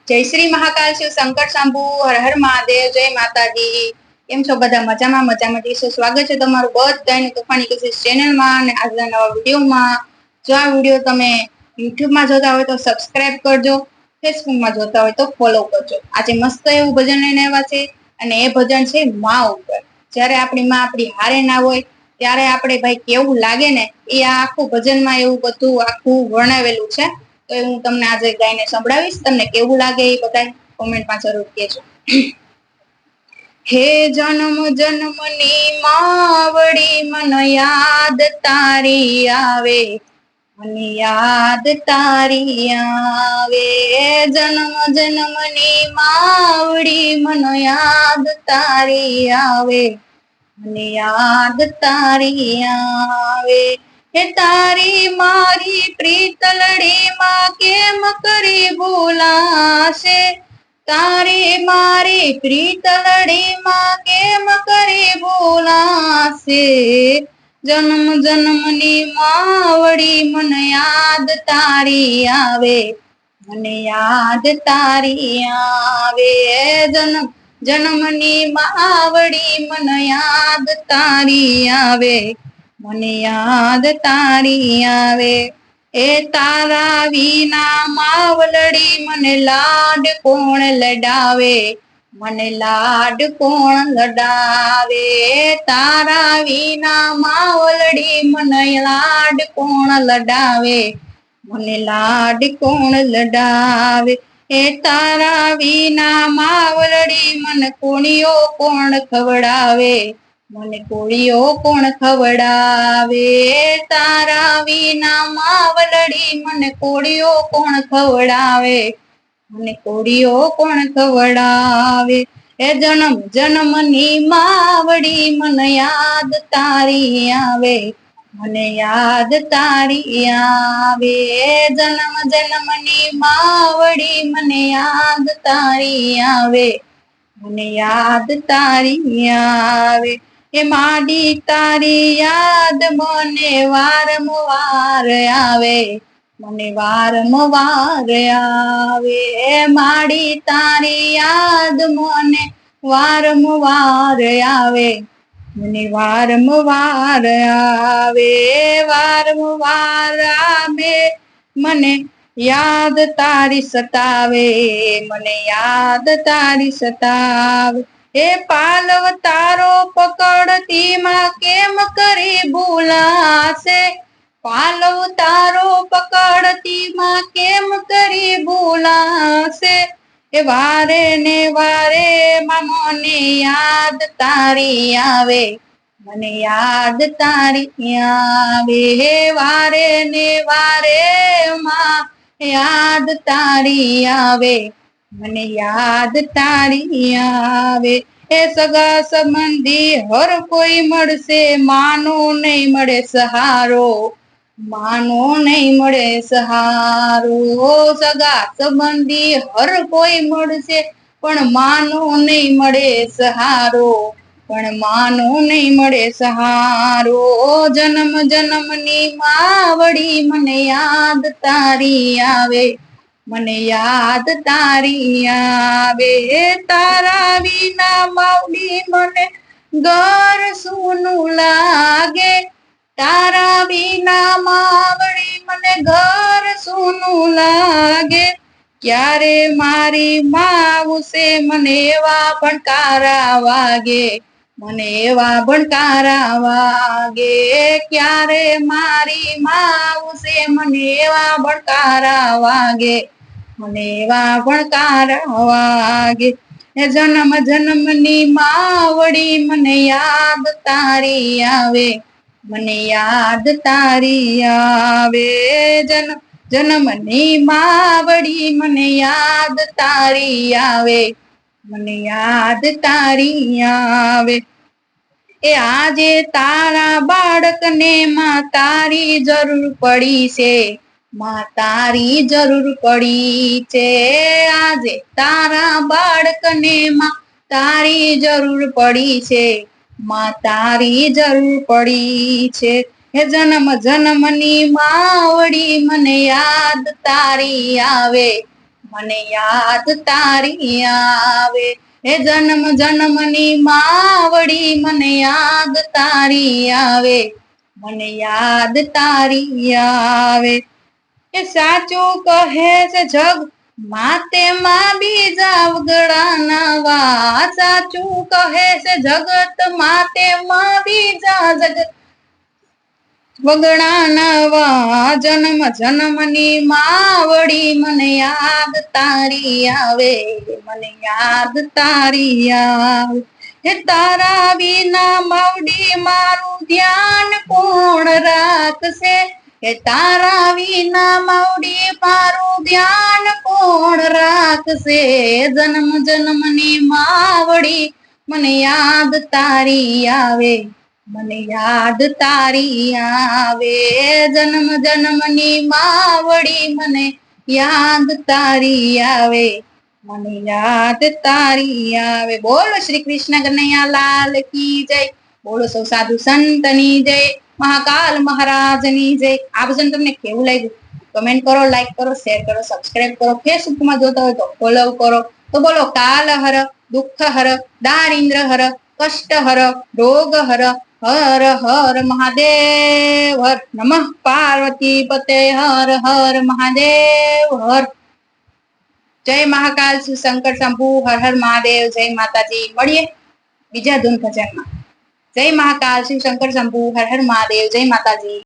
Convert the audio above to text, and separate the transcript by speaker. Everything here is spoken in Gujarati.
Speaker 1: જય શ્રી મહાકાલ, શિવ શંકર શંભુ, હર હર મહાદેવ, જય માતાજી. કેમ છો બધા? મજામાં છો? સ્વાગત છે તમારું બધાનું તોફાની કેસીસ ચેનલમાં અને આજના નવા વિડીયોમાં. જો આ વિડીયો તમે યુટ્યુબમાં જોતા હોય તો સબસ્ક્રાઇબ કરજો, ફેસબુકમાં જોતા હોય તો ફોલો કરજો. આજે મસ્ત એવું ભજન લઈને આવ્યા છે અને એ ભજન છે માં ઉપર. જયારે આપણી માં આપણી હારે ના હોય ત્યારે આપણે ભાઈ કેવું લાગે ને, એ આખું ભજનમાં એવું બધું આખું વર્ણવેલું છે. તો હું તમને આજે ગાઈને સંભળાવીશ. તમને કેવું લાગે એ બધા કોમેન્ટમાં જરૂર કહેજો. હે જન્મ જન્મની માવડી, મન યાદ તારી આવે, મને યાદ તારી આવે. જન્મ જન્મની માવડી, મન યાદ તારી આવે, મને યાદ તારી આવે. હે તારી મારી પ્રીતલડી માં કેમ કરી ભૂલાશે, તારી મારી પ્રીતલડી માં કેમ કરી ભૂલાશે. જન્મ જન્મની માવડી, મન યાદ તારી આવે, મને યાદ તારી આવે. જન્મ જન્મની માવડી, મન યાદ તારી આવે, મને યાદ તારી આવે. એ તારા વિના માવલડી, મને લાડ કોણ લડાવે, મને લાડ કોણ લડાવે. તારા વિના માવલડી, મને લાડ કોણ લડાવે, મને લાડ કોણ લડાવે. એ તારા વિના માવલડી, મને કોળિયો કોણ ખવડાવે, મને કોળિયો કોણ ખવડાવે. તારા વિના માવલડી, મને કોળિયો કોણ ખવડાવે, મને કોળિયો કોણ ખવડાવે. એ જન્મ જન્મની માવડી, મન યાદ તારી આવે, મને યાદ તારી આવે. જન્મ જન્મની માવડી, મને યાદ તારી આવે, મને યાદ તારી આવે. એ માડી તારી યાદ મને વારંવાર આવે, મને વારંવાર આવે. માડી તારી યાદ મને વારંવાર આવે, મને વારંવાર આવે. વારંવાર આવે, મને યાદ તારી સતાવે, મને યાદ તારી સતાવે. એ પાલવ તારો પકડતી માં કેમ કરી ભૂલાશે, પાલવ તારો પકડતી માં કેમ કરી ભૂલાશે. એ વારે ને વારે માં મને યાદ તારી આવે, મને યાદ તારી આવે. વારે ને વારે માં યાદ તારી આવે, મને યાદ તારી આવે. એ સગા સંબંધી હર કોઈ મળશે, માનો નહીં મળે સહારો, માનો નહીં મળે સહારો. સગા સંબંધી હર કોઈ મળશે, પણ માનો નહીં મળે સહારો, પણ માનો નહીં મળે સહારો. જન્મ જન્મની માવડી, મને યાદ તારી આવે, મને યાદ તારી આવે. તારા વિના માવડી, મને ઘર સૂનું લાગે, તારા વિના માવડી, મને ઘર સૂનું લાગે. ક્યારે મારી માં આવશે, મને એવા ભણકારા વાગે, મને એવા ભણકારા વાગે. ક્યારે મારી માં આવશે, મને એવા ભણકારા વાગે, મને એવા ભણકારા વાગે. એ જન્મ જન્મની માવડી, મને યાદ તારી આવે, મને યાદ તારી આવે. જન્મ જન્મની માવડી, મને યાદ તારી આવે, મને યાદ તારી આવે. એ આજે તારા બાળકને માં તારી જરૂર પડી છે, માં તારી જરૂર પડી છે. આજે તારા બાળકને માં તારી જરૂર પડી છે, માં તારી જરૂર પડી છે. હે જન્મ જન્મની માવડી, મને યાદ તારી આવે, મને યાદ તારી આવે. હે જન્મ જન્મની માવડી મને યાદ તારી આવે. મને યાદ તારી આવે. એ સાચું કહે છે જગ માતે માં બીજા વગડા નવા. સાચું કહે છે જગત માતે માં બીજા જગત વગડા નવા. જન્મ જન્મની માવડી મને યાદ તારી આવે. મને યાદ તારી આવે. હે તારા વિના માવડી મારું ધ્યાન કોણ રાખશે. હે તારા વિના માવડી મારું ધ્યાન કોણ રાખશે. જન્મ જન્મની માવડી મને યાદ તારી આવે. મને યાદ તારી આવે. જન્મ જન્મની માવડી મને યાદ તારી આવે. મને યાદ તારી આવે. બોલો શ્રી કૃષ્ણ કનૈયા લાલ કી જય. બોલો સૌ સાધુ સંતની જય. મહાકાલ મહારાજની જય. આ ભજન તમને કેવું લાગ્યું કમેન્ટ કરો, લાઈક કરો, શેર કરો, સબસ્ક્રાઇબ કરો. ફેસબુકમાં જોતા હોય તો ફોલો કરો. તો બોલો કાલ હર, દુઃખ હર, દારિદ્ર હર, કષ્ટ હર, રોગ હર, હર હર મહાદેવ હર. નમઃ પાર્વતી પતે હર હર મહાદેવ હર. જય મહાકાલ, શ્રી શંકર શંભુ, હર હર મહાદેવ. જય માતાજી. મળીએ બીજા ધૂન ભજનમાં. જય મહાકાલ, શ્રી શંકર શંભુ, હર હર મહાદેવ. જય માતાજી.